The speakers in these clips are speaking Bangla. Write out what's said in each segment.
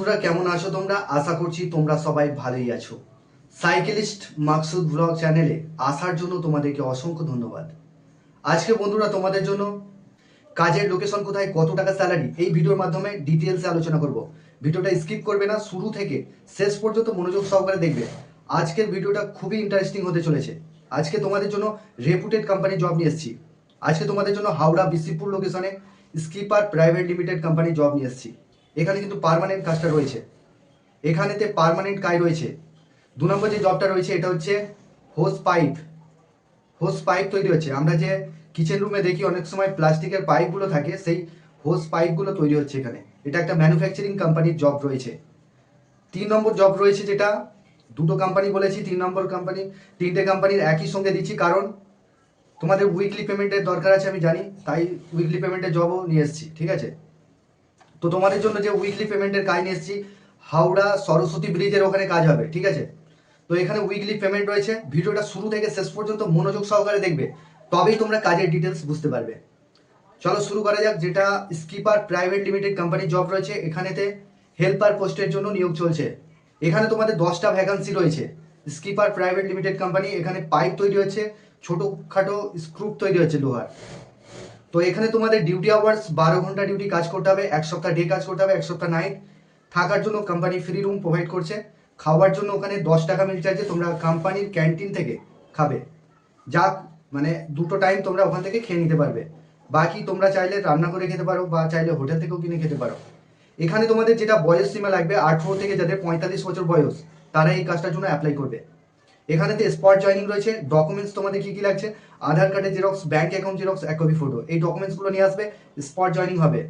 বন্ধুরা কেমন আছো তোমরা? আশা করছি তোমরা সবাই ভালোই আছো। সাইকেলিস্ট মাকসুদ ব্লগ চ্যানেলে আসার জন্য তোমাদেরকে অসংখ্য ধন্যবাদ। আজকে বন্ধুরা তোমাদের জন্য কাজের লোকেশন কোথায়, কত টাকা স্যালারি, এই ভিডিওর মাধ্যমে ডিটেলসে আলোচনা করব। ভিডিওটা স্কিপ করবে না, শুরু থেকে শেষ পর্যন্ত মনোযোগ সহকারে দেখবে। আজকের ভিডিওটা খুবই ইন্টারেস্টিং হতে চলেছে। আজকে তোমাদের জন্য রেপুটেড কোম্পানি জব নিয়ে এসেছি। আজকে তোমাদের জন্য হাওড়া বিসিপুর লোকেশনে skipper private limited company job নিয়ে এসেছি। এখানে কিন্তু পার্মানেন্ট কাজটা রয়েছে, এখানেতে পার্মানেন্ট কাজ রয়েছে। 2 নম্বর যে জবটা রয়েছে এটা হচ্ছে হোস পাইপ তৈরি হচ্ছে। আমরা যে কিচেন রুমে দেখি অনেক সময় প্লাস্টিকের পাইপগুলো থাকে, সেই হোস পাইপগুলো তৈরি হচ্ছে এখানে। এটা একটা ম্যানুফ্যাকচারিং কোম্পানির জব রয়েছে। 3 নম্বর জব রয়েছে, যেটা দুটো কোম্পানি বলেছি, 3 নম্বর কোম্পানি, 3টে কোম্পানির একই সঙ্গে দিচ্ছি, কারণ তোমাদের উইকলি পেমেন্টের দরকার আছে আমি জানি, তাই উইকলি পেমেন্টের জবও নিয়ে এসেছি। ঠিক আছে, তো তোমাদের জন্য যে উইকলি পেমেন্টের কাজ নিয়ে এসেছি, হাওড়া সরস্বতী ব্রিজের ওখানে কাজ হবে। ঠিক আছে, তো এখানে উইকলি পেমেন্ট রয়েছে। ভিডিওটা শুরু থেকে শেষ পর্যন্ত মনোযোগ সহকারে দেখবে, তবেই তোমরা কাজের ডিটেলস বুঝতে পারবে। চলো শুরু করা যাক। যেটা স্কিপার প্রাইভেট লিমিটেড কোম্পানির জব রয়েছে, এখানেতে হেল্পার পোস্টের জন্য নিয়োগ চলছে। এখানে তোমাদের 10টা ভ্যাকান্সি রয়েছে। স্কিপার প্রাইভেট লিমিটেড কোম্পানি, এখানে পাইপ তৈরি হচ্ছে, ছোটোখাটো স্ক্রুপ তৈরি হচ্ছে লোহার। তো এখানে তোমাদের ডিউটি আওয়ার্স 12 ঘন্টা ডিউটি কাজ করতে হবে, 1 সপ্তাহ ডে কাজ করতে হবে, 1 সপ্তাহ নাইট। থাকার জন্য কোম্পানি ফ্রি রুম প্রোভাইড করছে। খাওয়ার জন্য ওখানে 10 টাকা মিল চার্জে তোমরা কোম্পানির ক্যান্টিন থেকে খাবে। যা মানে দুটো টাইম তোমরা ওখান থেকে খেয়ে নিতে পারবে। বাকি তোমরা চাইলে রান্না করে খেতে পারো বা চাইলে হোটেল থেকেও কিনে খেতে পারো। এখানে তোমাদের যেটা বয়স সীমা লাগবে, 18 থেকে যাদের 45 বছর বয়স, তারা এই কাজটার জন্য অ্যাপ্লাই করবে। এখানেতে স্পট জয়নিং রয়েছে। ডকুমেন্টস তোমাদের কি কি লাগছে? আধার কার্ডের xerox, bank account xerox, 1 copy photo, এই ডকুমেন্টসগুলো নিয়ে আসবে। স্পট জয়নিং হবে।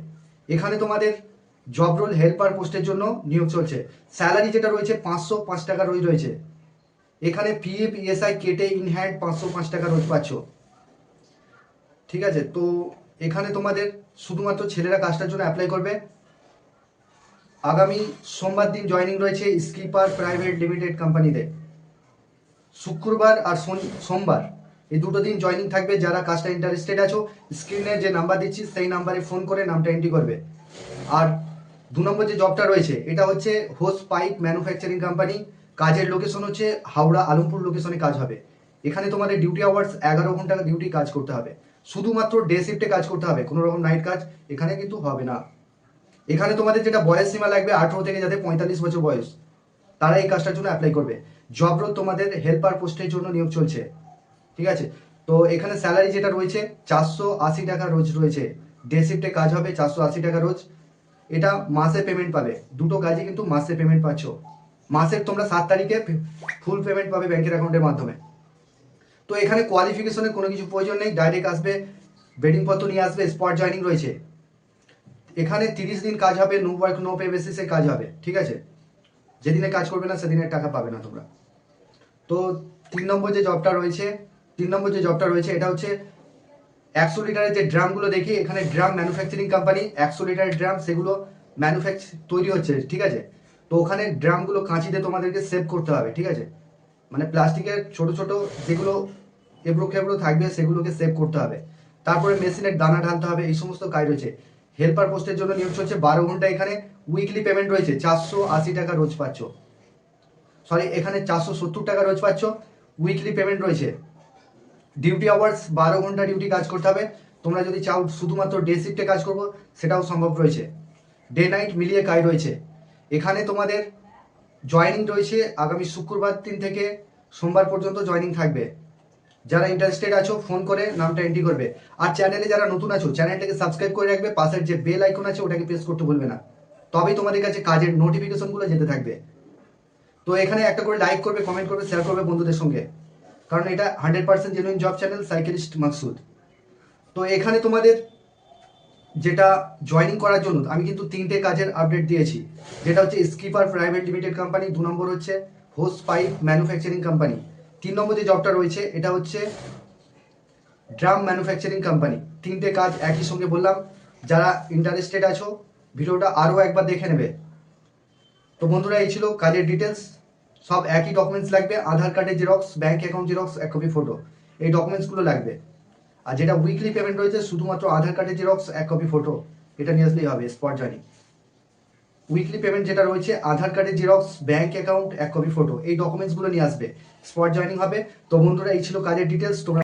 এখানে তোমাদের জব রোল হেল্পার পোস্টের জন্য নিয়োগ চলছে। স্যালারি যেটা রয়েছে 505 টাকা রোজ রয়েছে। এখানে পিএফ ইএসআই কেটে ইন হ্যান্ড 505 টাকা রোজ পাচ্ছ। ঠিক আছে, তো এখানে তোমাদের শুধুমাত্র ছেলেরা কাজটার জন্য অ্যাপ্লাই করবে। আগামী সোমবার দিন জয়নিং রয়েছে স্কিপার প্রাইভেট লিমিটেড কোম্পানিতে। শুক্রবার আর সোমবার এই দুটো দিন জয়নিং থাকবে। যারা কাজটা ইন্টারেস্টেড আছো, স্ক্রিনে যে নাম্বার দিচ্ছি সেই নাম্বারে ফোন করে নামটা এন্ট্রি করবে। আর 2 নম্বর যে জবটা রয়েছে, এটা হচ্ছে হোস পাইপ ম্যানুফ্যাকচারিং কোম্পানি। কাজের লোকেশন হচ্ছে হাওড়া আলমপুর লোকেশনে কাজ হবে। এখানে তোমাদের ডিউটি আওয়ার্স 11 ঘন্টা ডিউটি কাজ করতে হবে। শুধুমাত্র ডে শিফটে কাজ করতে হবে, কোনো রকম নাইট কাজ এখানে কিন্তু হবে না। এখানে তোমাদের যেটা বয়স সীমা লাগবে, 18 থেকে যাদের 45 বছর বয়স, তারা এই কাজটার জন্য অ্যাপ্লাই করবে। জব রোল তোমাদের হেল্পার পোস্টের জন্য নিয়োগ চলছে। ঠিক আছে, তো এখানে স্যালারি যেটা রয়েছে 480 টাকা রোজ রয়েছে। ডে শিফটে কাজ হবে, 480 টাকা রোজ। এটা মাসে পেমেন্ট পাবে, দুটো কাজই কিন্তু মাসে পেমেন্ট পাচ্ছ। মাসের তোমরা 7 তারিখে ফুল পেমেন্ট পাবে ব্যাংকের অ্যাকাউন্টের মাধ্যমে। তো এখানে কোয়ালিফিকেশনের কোনো কিছু প্রয়োজন নেই, ডাইরেক্ট আসবে, বেডিং পত্র নিয়ে আসবে। স্পট জয়নিং রয়েছে। এখানে 30 দিন কাজ হবে, নো ওয়ার্ক নো পে বেসিসে কাজ হবে। ঠিক আছে, যেদিনে কাজ করবে না সেদিনের টাকা পাবে না তোমরা। তো 3 নম্বর যে জবটা রয়েছে এটা হচ্ছে 100 লিটারের যে ড্রামগুলো দেখি, এখানে ড্রাম ম্যানুফ্যাকচারিং কোম্পানি। 100 লিটারের ড্রাম, সেগুলো তৈরি হচ্ছে। ঠিক আছে, তো ওখানে ড্রামগুলো কাঁচিতে তোমাদেরকে সেভ করতে হবে। ঠিক আছে, মানে প্লাস্টিকের ছোট ছোট যেগুলো এবড়ো খেবড়ো থাকবে সেগুলোকে সেভ করতে হবে। তারপরে মেশিনের দানা ঢালতে হবে, এই সমস্ত কাজ রয়েছে। হেল্পার পোস্টের জন্য নিয়োগ চলছে 12 ঘন্টা। এখানে উইকলি পেমেন্ট রয়েছে 480 টাকা রোজ পাচ্ছ। সরি, এখানে 470 টাকা রোজ পাচ্ছ। উইকলি পেমেন্ট রয়েছে। ডিউটি আওয়ার্স 12 ঘন্টা ডিউটি কাজ করতে হবে। তোমরা যদি চাও শুধুমাত্র ডে শিফটে কাজ করবো, সেটাও সম্ভব রয়েছে। ডে নাইট মিলিয়ে কাজ রয়েছে। এখানে তোমাদের জয়নিং রয়েছে আগামী শুক্রবার দিন থেকে সোমবার পর্যন্ত জয়নিং থাকবে। যারা ইন্টারেস্টেড আছো ফোন করে নামটা এন্ট্রি করবে। আর চ্যানেলে যারা নতুন আছো, চ্যানেলটাকে সাবস্ক্রাইব করে রাখবে। পাশের যে বেল আইকন আছে ওটাকে প্রেস করতে ভুলবে না, তবেই তোমাদের কাছে কাজের নোটিফিকেশনগুলো যেতে থাকবে। তো এখানে একটা করে লাইক করবে, কমেন্ট করবে, শেয়ার করবে বন্ধুদের সঙ্গে, কারণ এটা 100% genuine job channel cyclist Maksud. তো এখানে তোমাদের যেটা জয়নিং করার জন্য আমি কিন্তু 3টে কাজের আপডেট দিয়েছি। যেটা হচ্ছে স্কিপার প্রাইভেট লিমিটেড কোম্পানি, 2 নম্বর হচ্ছে হোস পাইপ ম্যানুফ্যাকচারিং কোম্পানি, 3 নম্বর যে জবটা রয়েছে এটা হচ্ছে ড্রাম ম্যানুফ্যাকচারিং কোম্পানি। 3টে কাজ একই সঙ্গে বললাম। যারা ইন্টারেস্টেড আছো ভিডিওটা আরও একবার দেখে নেবে। তো বন্ধুরা, এই ছিল কাজের ডিটেলস। সব একই ডকুমেন্টস লাগবে, আধার কার্ডের xerox, bank account xerox, 1 copy photo, এই ডকুমেন্টসগুলো লাগবে। আর যেটা উইকলি পেমেন্ট রয়েছে শুধুমাত্র আধার কার্ডের জেরক্স, 1 কপি ফটো, এটা নিয়ে আসলেই হবে। Spot joining. উইকলি পেমেন্ট যেটা রয়েছে, আধার কার্ডের xerox, bank account, 1 copy photo, এই ডকুমেন্টসগুলো নিয়ে আসবে। স্পট জয়নিং হবে। তো বন্ধুরা, এই ছিল কাজের ডিটেলস। তোমরা